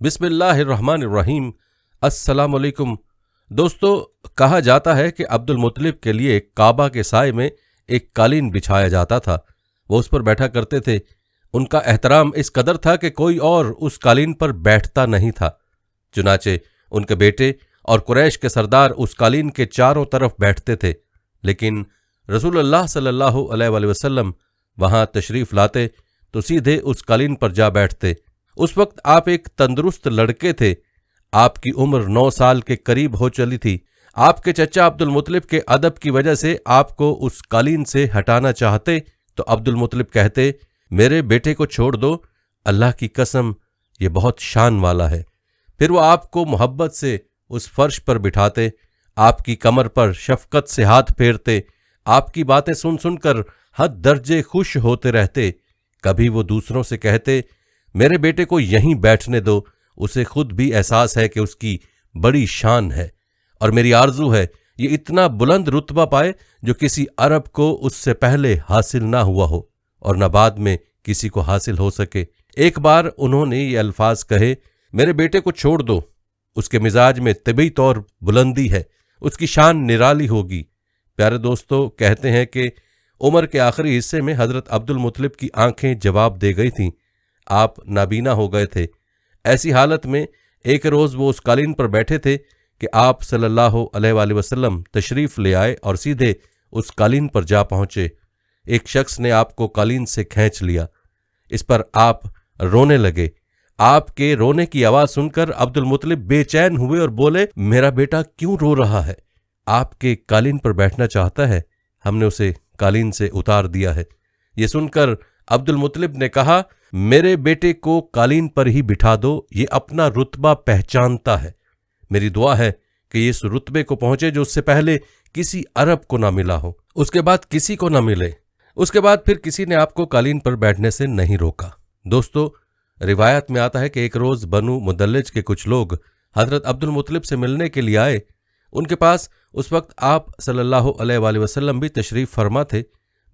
बिस्मिल्लाहिर्रहमानिर्रहीम। अस्सलाम वालेकुम। दोस्तों, कहा जाता है कि अब्दुल मुत्तलिब के लिए काबा के साए में एक कालीन बिछाया जाता था। वो उस पर बैठा करते थे। उनका एहतराम इस कदर था कि कोई और उस कालीन पर बैठता नहीं था। चुनाचे उनके बेटे और कुरैश के सरदार उस कालीन के चारों तरफ बैठते थे, लेकिन रसूलुल्लाह सल्लल्लाहु अलैहि वसल्लम वहां तशरीफ लाते तो सीधे उस कालीन पर जा बैठते। उस वक्त आप एक तंदुरुस्त लड़के थे। आपकी उम्र 9 साल के करीब हो चली थी। आपके चचा अब्दुल मुत्तलिब के अदब की वजह से आपको उस कालीन से हटाना चाहते तो अब्दुल मुत्तलिब कहते, मेरे बेटे को छोड़ दो, अल्लाह की कसम ये बहुत शान वाला है। फिर वो आपको मोहब्बत से उस फर्श पर बिठाते, आपकी कमर पर शफकत से हाथ फेरते, आपकी बातें सुन सुनकर हद दर्जे खुश होते रहते। कभी वो दूसरों से कहते, मेरे बेटे को यहीं बैठने दो, उसे खुद भी एहसास है कि उसकी बड़ी शान है और मेरी आरजू है ये इतना बुलंद रुतबा पाए जो किसी अरब को उससे पहले हासिल ना हुआ हो और न बाद में किसी को हासिल हो सके। एक बार उन्होंने ये अल्फाज कहे, मेरे बेटे को छोड़ दो, उसके मिजाज में तबी तौर बुलंदी है, उसकी शान निराली होगी। प्यारे दोस्तों, कहते हैं कि उम्र के आखिरी हिस्से में हजरत अब्दुल मुत्तलिब की आंखें जवाब दे गई थीं। आप नाबीना हो गए थे। ऐसी हालत में एक रोज़ वो उस कालीन पर बैठे थे कि आप सल्लल्लाहु अलैहि वसल्लम तशरीफ़ ले आए और सीधे उस कालीन पर जा पहुँचे। एक शख्स ने आपको कालीन से खींच लिया। इस पर आप रोने लगे। आपके रोने की आवाज़ सुनकर अब्दुल मुत्तलिब बेचैन हुए और बोले, मेरा बेटा क्यों रो रहा है? आपके कालीन पर बैठना चाहता है, हमने उसे कालीन से उतार दिया है। ये सुनकर अब्दुल मुत्तलिब ने कहा, मेरे बेटे को कालीन पर ही बिठा दो, ये अपना रुतबा पहचानता है। मेरी दुआ है कि ये इस रुतबे को पहुंचे जो उससे पहले किसी अरब को ना मिला हो, उसके बाद किसी को ना मिले। उसके बाद फिर किसी ने आपको कालीन पर बैठने से नहीं रोका। दोस्तों, रिवायत में आता है कि एक रोज बनु मुदल्लिज के कुछ लोग हजरत अब्दुल मुत्तलिब से मिलने के लिए आए। उनके पास उस वक्त आप सल्लल्लाहु अलैहि वसल्लम भी तशरीफ फरमा थे।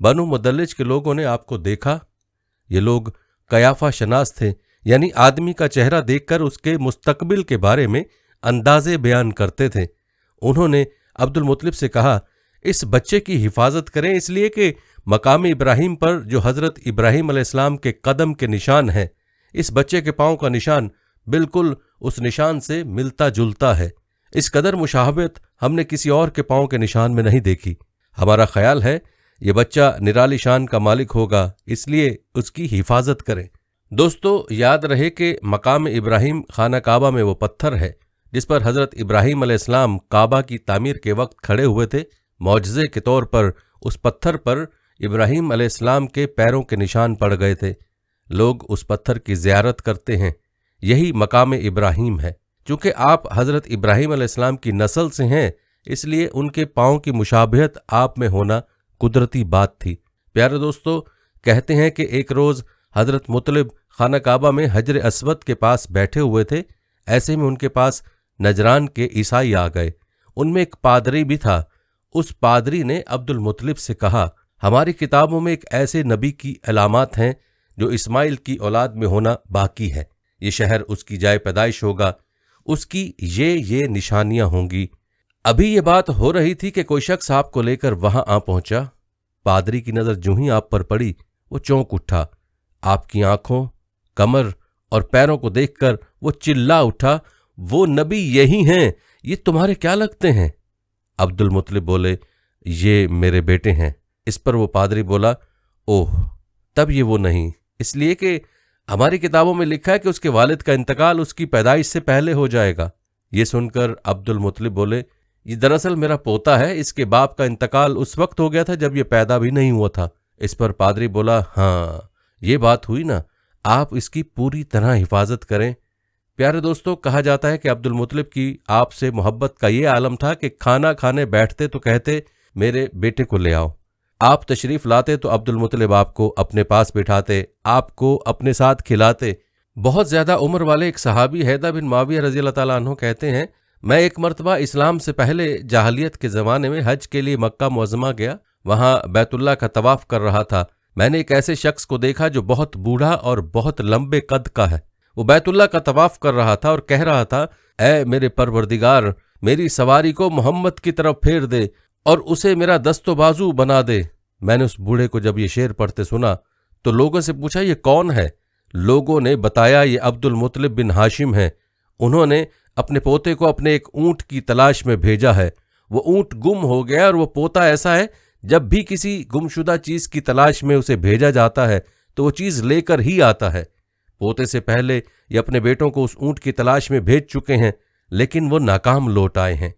बनु मुदल्लिज के लोगों ने आपको देखा। ये लोग कयाफा शनास थे, यानी आदमी का चेहरा देखकर उसके मुस्तकबिल के बारे में अंदाजे बयान करते थे। उन्होंने अब्दुल मुत्तलिब से कहा, इस बच्चे की हिफाजत करें, इसलिए कि मकाम इब्राहिम पर जो हजरत इब्राहिम अलैहिस्सलाम के कदम के निशान है, इस बच्चे के पांव का निशान बिल्कुल उस निशान से मिलता जुलता है। इस कदर मुशाहबत हमने किसी और के पांव के निशान में नहीं देखी। हमारा ख्याल है ये बच्चा निराली शान का मालिक होगा, इसलिए उसकी हिफाजत करें। दोस्तों, याद रहे कि मकाम इब्राहिम खाना काबा में वो पत्थर है जिस पर हजरत इब्राहिम अलैहिस्सलाम काबा की तामीर के वक्त खड़े हुए थे। मौजज़े के तौर पर उस पत्थर पर इब्राहिम अलैहिस्सलाम के पैरों के निशान पड़ गए थे। लोग उस पत्थर की ज़ियारत करते हैं। यही मकाम इब्राहिम है। चूँकि आप हजरत इब्राहिम अलैहिस्सलाम की नस्ल से हैं, इसलिए उनके पाँव की मुशाबहत आप में होना कुदरती बात थी। प्यारे दोस्तों, कहते हैं कि एक रोज़ हजरत मुत्तलिब खाना काबा में हजर अस्वद के पास बैठे हुए थे। ऐसे में उनके पास नजरान के ईसाई आ गए। उनमें एक पादरी भी था। उस पादरी ने अब्दुल मुत्तलिब से कहा, हमारी किताबों में एक ऐसे नबी की अलामात हैं जो इस्माइल की औलाद में होना बाकी है। ये शहर उसकी जाए पैदाइश होगा, उसकी ये निशानियां होंगी। अभी ये बात हो रही थी कि कोई शख्स आपको लेकर वहां आ पहुंचा। पादरी की नजर जूं ही आप पर पड़ी, वो चौंक उठा। आपकी आंखों, कमर और पैरों को देखकर वो चिल्ला उठा, वो नबी यही हैं, ये तुम्हारे क्या लगते हैं? अब्दुल मुत्तलिब बोले, ये मेरे बेटे हैं। इस पर वो पादरी बोला, ओह, तब ये वो नहीं, इसलिए कि हमारी किताबों में लिखा है कि उसके वालिद का इंतकाल उसकी पैदाइश से पहले हो जाएगा। ये सुनकर अब्दुल मुत्तलिब बोले, ये दरअसल मेरा पोता है, इसके बाप का इंतकाल उस वक्त हो गया था जब ये पैदा भी नहीं हुआ था। इस पर पादरी बोला, हाँ, ये बात हुई ना, आप इसकी पूरी तरह हिफाजत करें। प्यारे दोस्तों, कहा जाता है कि अब्दुल मुत्तलिब की आपसे मोहब्बत का ये आलम था कि खाना खाने बैठते तो कहते, मेरे बेटे को ले आओ। आप तशरीफ लाते तो अब्दुल मुत्तलिब आपको अपने पास बिठाते, आपको अपने साथ खिलाते। बहुत ज़्यादा उम्र वाले एक सहाबी हैदा बिन माविया रज़ी अल्लाह ताला अन्हु कहते हैं, मैं एक मरतबा इस्लाम से पहले जाहलियत के ज़माने में हज के लिए मक्का मुअज़्ज़मा गया। वहाँ बैतुल्लाह का तवाफ़ कर रहा था। मैंने एक ऐसे शख्स को देखा जो बहुत बूढ़ा और बहुत लंबे कद का है। وہ बैतुल्लाह का तवाफ कर रहा था और कह रहा था, ऐ मेरे परवरदिगार, मेरी सवारी को मोहम्मद की तरफ फेर दे और उसे मेरा दस्तो बाजू बना दे। मैंने उस बूढ़े को जब ये शेर पढ़ते सुना तो लोगों से पूछा, ये कौन है? लोगों ने बताया, ये अब्दुल मुत्तलिब बिन हाशिम है। उन्होंने अपने पोते को अपने एक ऊँट की तलाश में भेजा है। वो ऊँट गुम हो गया और वो पोता ऐसा है, जब भी किसी गुमशुदा चीज़ की तलाश में उसे भेजा जाता है तो वो चीज़ लेकर ही आता है। पोते से पहले ये अपने बेटों को उस ऊँट की तलाश में भेज चुके हैं, लेकिन वो नाकाम लौट आए हैं।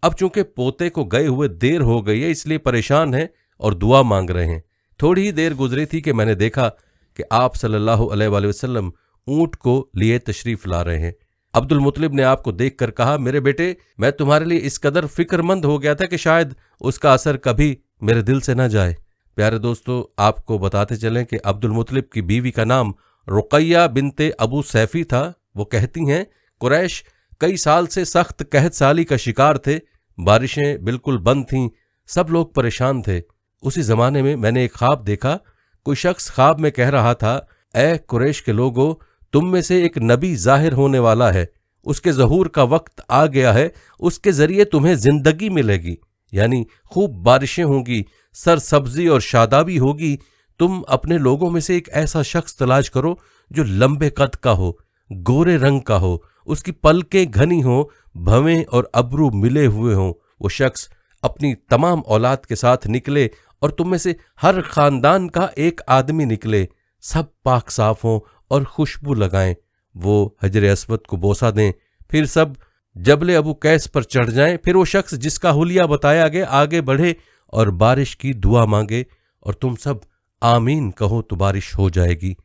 अब चूंकि पोते को गए हुए देर हो गई है, इसलिए परेशान हैं और दुआ मांग रहे हैं। थोड़ी ही देर गुजरी थी कि मैंने देखा कि आप सल्लल्लाहु अलैहि वसल्लम ऊँट को लिए तशरीफ ला रहे हैं। अब्दुल मुत्तलिब ने आपको देखकर कहा, मेरे बेटे, मैं तुम्हारे लिए इस कदर फिक्रमंद हो गया था कि शायद उसका असर कभी मेरे दिल से न जाए। प्यारे दोस्तों, आपको बताते चलें कि अब्दुल मुत्तलिब की बीवी का नाम रुकैया बिनते अबू सैफी था। वो कहती हैं, कुरैश कई साल से सख्त कहत साली का शिकार थे। बारिशें बिल्कुल बंद थीं, सब लोग परेशान थे। उसी ज़माने में मैंने एक ख्वाब देखा। कोई शख्स ख्वाब में कह रहा था, ऐ कुरैश के लोगो, तुम में से एक नबी जाहिर होने वाला है, उसके ज़हूर का वक्त आ गया है, उसके ज़रिए तुम्हें ज़िंदगी मिलेगी, यानी खूब बारिशें होंगी, सरसब्जी और शादाबी होगी। तुम अपने लोगों में से एक ऐसा शख्स तलाश करो जो लंबे कद का हो, गोरे रंग का हो, उसकी पलकें घनी हो, भवें और अब्रू मिले हुए हों। वो शख्स अपनी तमाम औलाद के साथ निकले और तुम में से हर खानदान का एक आदमी निकले, सब पाक साफ हों और खुशबू लगाएं। वो हजर अस्वद को बोसा दें, फिर सब जबले अबू कैस पर चढ़ जाएं। फिर वो शख्स जिसका हुलिया बताया गया आगे बढ़े और बारिश की दुआ मांगे और तुम सब आमीन कहो तो बारिश हो जाएगी।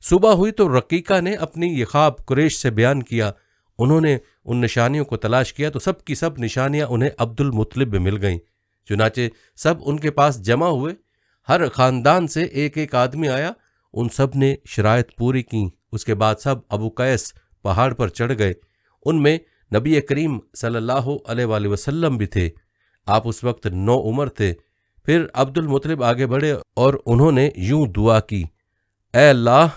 सुबह हुई तो रकीका ने अपनी ये ख्वाब कुरैश से बयान किया। उन्होंने उन निशानियों को तलाश किया तो सब की सब निशानियां उन्हें अब्दुल मुत्तलिब में मिल गईं। चुनाचे सब उनके पास जमा हुए, हर खानदान से एक एक आदमी आया, उन सब ने शराइत पूरी की। उसके बाद सब अबू कैस पहाड़ पर चढ़ गए। उनमें नबी करीम सल्लल्लाहु अलैहि वसल्लम भी थे। आप उस वक्त 9 उम्र थे। फिर अब्दुल मुत्तलिब आगे बढ़े और उन्होंने यूं दुआ की, ऐ अल्लाह,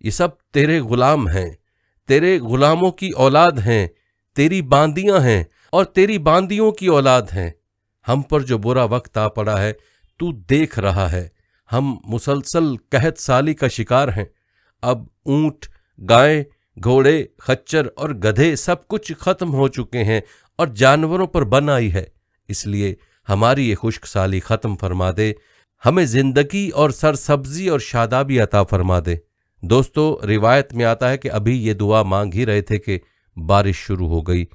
ये सब तेरे गुलाम हैं, तेरे गुलामों की औलाद हैं, तेरी बांदियां हैं और तेरी बांदियों की औलाद हैं। हम पर जो बुरा वक्त आ पड़ा है तू देख रहा है। हम मुसलसल कहत साली का शिकार हैं। अब ऊंट, गाय, घोड़े, खच्चर और गधे सब कुछ खत्म हो चुके हैं और जानवरों पर बन आई है। इसलिए हमारी ये खुश्क साली खत्म फरमा दे, हमें जिंदगी और सरसब्जी और शादाबी अता फरमा दे। दोस्तों, रिवायत में आता है कि अभी ये दुआ मांग ही रहे थे कि बारिश शुरू हो गई।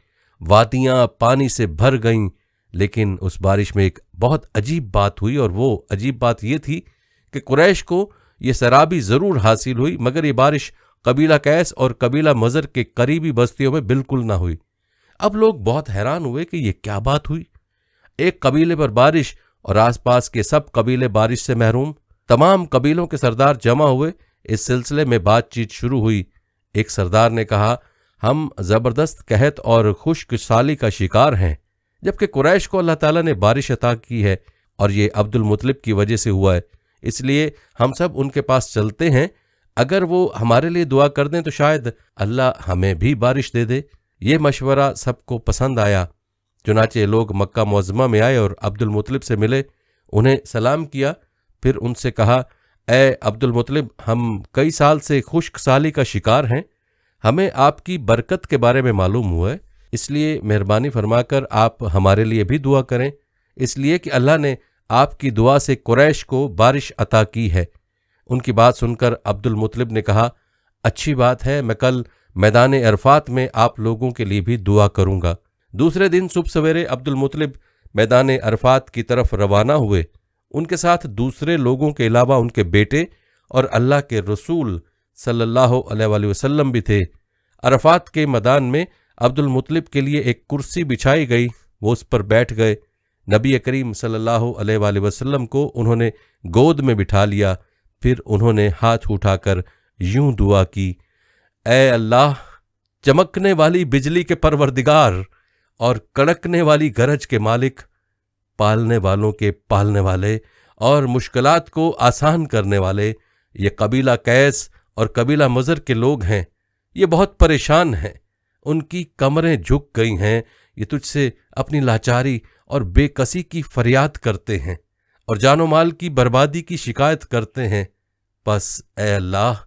वादियां पानी से भर गईं, लेकिन उस बारिश में एक बहुत अजीब बात हुई और वो अजीब बात ये थी कि कुरैश को ये सराबी ज़रूर हासिल हुई, मगर ये बारिश कबीला कैस और कबीला मज़र के करीबी बस्तियों में बिल्कुल ना हुई। अब लोग बहुत हैरान हुए कि ये क्या बात हुई। एक कबीले पर बारिश और आसपास के सब कबीले बारिश से महरूम। तमाम कबीलों के सरदार जमा हुए। इस सिलसिले में बातचीत शुरू हुई। एक सरदार ने कहा, हम ज़बरदस्त कहत और खुश्क साली का शिकार हैं, जबकि कुरैश को अल्लाह ताला ने बारिश अता की है और ये अब्दुल मुत्तलिब की वजह से हुआ है। इसलिए हम सब उनके पास चलते हैं। अगर वो हमारे लिए दुआ कर दें तो शायद अल्लाह हमें भी बारिश दे दे। ये मशवरा सबको पसंद आया। चुनाचे लोग मक्का मुअज़्ज़मा में आए और अब्दुल मुत्तलिब से मिले, उन्हें सलाम किया। फिर उनसे कहा, ऐ अब्दुल मुत्तलिब, हम कई साल से खुश्क साली का शिकार हैं। हमें आपकी बरकत के बारे में मालूम हुआ है, इसलिए मेहरबानी फरमाकर आप हमारे लिए भी दुआ करें, इसलिए कि अल्लाह ने आपकी दुआ से कुरैश को बारिश अता की है। उनकी बात सुनकर अब्दुल मुत्तलिब ने कहा, अच्छी बात है, मैं कल मैदान अरफात में आप लोगों के लिए भी दुआ करूंगा। दूसरे दिन सुबह सवेरे अब्दुल मुत्तलिब मैदान अरफात की तरफ रवाना हुए। उनके साथ दूसरे लोगों के अलावा उनके बेटे और अल्लाह के रसूल सल्लल्लाहु अलैहि वसल्लम भी थे। अरफात के मैदान में अब्दुल मुत्तलिब के लिए एक कुर्सी बिछाई गई। वो उस पर बैठ गए। नबी करीम सल्लल्लाहु अलैहि वसल्लम को उन्होंने गोद में बिठा लिया। फिर उन्होंने हाथ उठाकर यूं दुआ की, ऐ अल्लाह, चमकने वाली बिजली के परवरदिगार और कड़कने वाली गरज के मालिक, पालने वालों के पालने वाले और मुश्किलात को आसान करने वाले, ये कबीला कैस और कबीला मज़र के लोग हैं। ये बहुत परेशान हैं, उनकी कमरें झुक गई हैं, ये तुझसे अपनी लाचारी और बेकसी की फरियाद करते हैं और जानो माल की बर्बादी की शिकायत करते हैं। बस ए अल्लाह,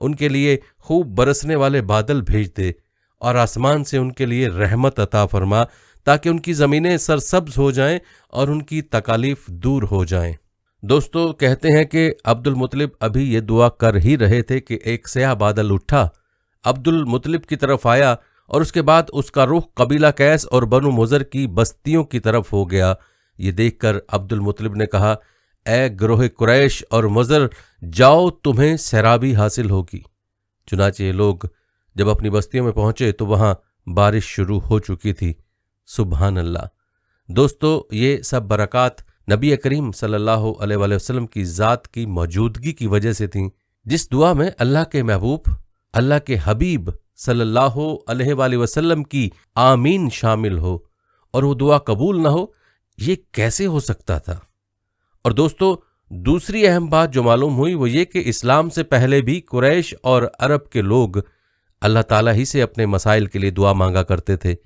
उनके लिए खूब बरसने वाले बादल भेज दे और आसमान से उनके लिए रहमत अता फरमा, ताकि उनकी ज़मीनें सरसब्ज हो जाएं और उनकी तकालीफ दूर हो जाएं। दोस्तों, कहते हैं कि अब्दुल मुतलिब अभी ये दुआ कर ही रहे थे कि एक स्याह बादल उठा, अब्दुल मुतलिब की तरफ आया और उसके बाद उसका रुख कबीला कैस और बनु मुज़र की बस्तियों की तरफ हो गया। ये देखकर अब्दुल मुतलिब ने कहा, ए ग्रोह कुरैश और मुज़र, जाओ, तुम्हें सैराबी हासिल होगी। चुनाचे ये लोग जब अपनी बस्तियों में पहुंचे तो वहां बारिश शुरू हो चुकी थी। सुबहान अल्लाह। दोस्तों, ये सब बरक़ात नबी करीम सल्लल्लाहु अलैहि वसल्लम की ज़ात की मौजूदगी की वजह से थीं। जिस दुआ में अल्लाह के महबूब, अल्लाह के हबीब सल्लल्लाहु अलैहि वसल्लम की आमीन शामिल हो और वो दुआ कबूल ना हो, ये कैसे हो सकता था। और दोस्तों, दूसरी अहम बात जो मालूम हुई वो ये कि इस्लाम से पहले भी कुरैश और अरब के लोग अल्लाह ताला ही से अपने मसाइल के लिए दुआ मांगा करते थे।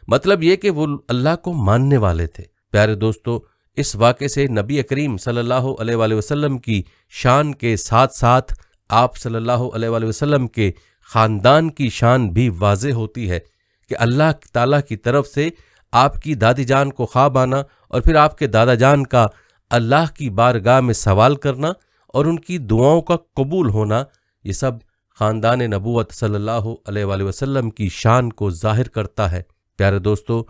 मतलब ये कि वो अल्लाह को मानने वाले थे। प्यारे दोस्तों, इस वाक़े से नबी करीम सल्लल्लाहु अलैहि वसल्लम की शान के साथ साथ आप सल्लल्लाहु अलैहि वसल्लम के ख़ानदान की शान भी वाज़े होती है कि अल्लाह ताला की तरफ से आपकी दादी जान को ख्वाब आना और फिर आपके दादा जान का अल्लाह की बारगाह में सवाल करना और उनकी दुआओं का कबूल होना, ये सब ख़ानदान नबूवत सल्लल्लाहु अलैहि वसल्लम की शान को ज़ाहिर करता है। प्यारे दोस्तों,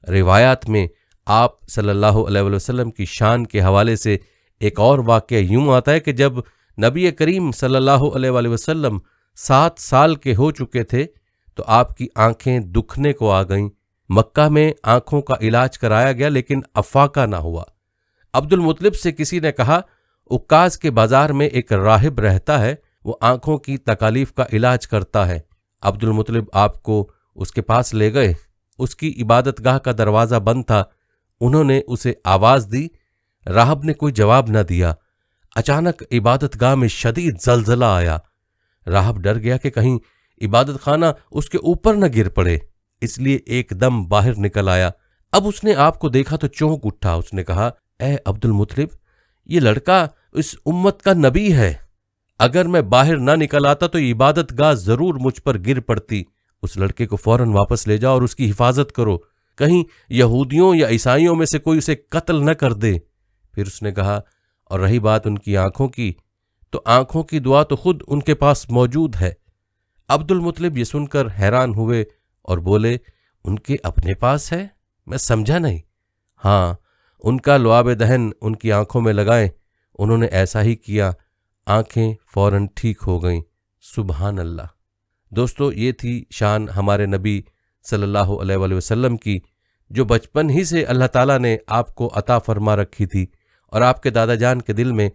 रिवायात में आप सल्लल्लाहु अलैहि वसल्लम की शान के हवाले से एक और वाक़या यूँ आता है कि जब नबी करीम सल्लल्लाहु अलैहि वसल्लम 7 साल के हो चुके थे तो आपकी आंखें दुखने को आ गईं। मक्का में आंखों का इलाज कराया गया लेकिन अफाका ना हुआ। अब्दुल मुतलिब से किसी ने कहा, उक्काज के बाजार में एक राहिब रहता है, वो आंखों की तकालीफ का इलाज करता है। अब्दुल मुतलिब आपको उसके पास ले गए। उसकी इबादतगाह का दरवाज़ा बंद था। उन्होंने उसे आवाज़ दी, राहब ने कोई जवाब न दिया। अचानक इबादतगाह में शदीद जलजला आया। राहब डर गया कि कहीं इबादत खाना उसके ऊपर न गिर पड़े, इसलिए एकदम बाहर निकल आया। अब उसने आपको देखा तो चौंक उठा। उसने कहा, ए अब्दुल मुतलिब, ये लड़का इस उम्मत का नबी है। अगर मैं बाहर ना निकल आता तो इबादतगाह जरूर मुझ पर गिर पड़ती। उस लड़के को फौरन वापस ले जाओ और उसकी हिफाजत करो, कहीं यहूदियों या ईसाइयों में से कोई उसे कत्ल न कर दे। फिर उसने कहा, और रही बात उनकी आंखों की, तो आंखों की दुआ तो खुद उनके पास मौजूद है। अब्दुल मुतलिब ये सुनकर हैरान हुए और बोले, उनके अपने पास है? मैं समझा नहीं। हाँ, उनका लुआब दहन उनकी आंखों में लगाएं। उन्होंने ऐसा ही किया, आंखें फौरन ठीक हो गईं। सुबहान अल्लाह। दोस्तों, ये थी शान हमारे नबी सल्लल्लाहु अलैहि वसल्लम की, जो बचपन ही से अल्लाह ताला ने आपको अता फरमा रखी थी और आपके दादा जान के दिल में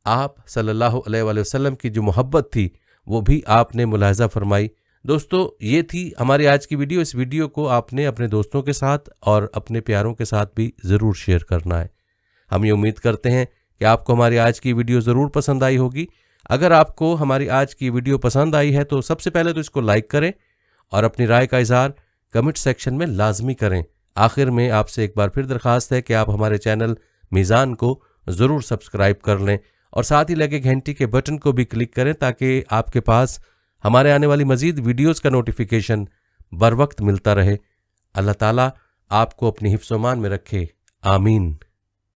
आप सल्लल्लाहु अलैहि वसल्लम की जो मोहब्बत थी वो भी आपने मुलाहजा फरमाई। दोस्तों, ये थी हमारी आज की वीडियो। इस वीडियो को आपने अपने दोस्तों के साथ और अपने प्यारों के साथ भी ज़रूर शेयर करना है। हम ये उम्मीद करते हैं कि आपको हमारी आज की वीडियो ज़रूर पसंद आई होगी। अगर आपको हमारी आज की वीडियो पसंद आई है तो सबसे पहले तो इसको लाइक करें और अपनी राय का इज़हार कमेंट सेक्शन में लाजमी करें। आखिर में आपसे एक बार फिर दरख्वास्त है कि आप हमारे चैनल मीज़ान को ज़रूर सब्सक्राइब कर लें और साथ ही लगे घंटी के बटन को भी क्लिक करें ताकि आपके पास हमारे आने वाली मज़ीद वीडियोज़ का नोटिफिकेशन बर वक्त मिलता रहे। अल्लाह ताला आपको अपनी हिफ्ज़-ओ-मान में रखे। आमीन।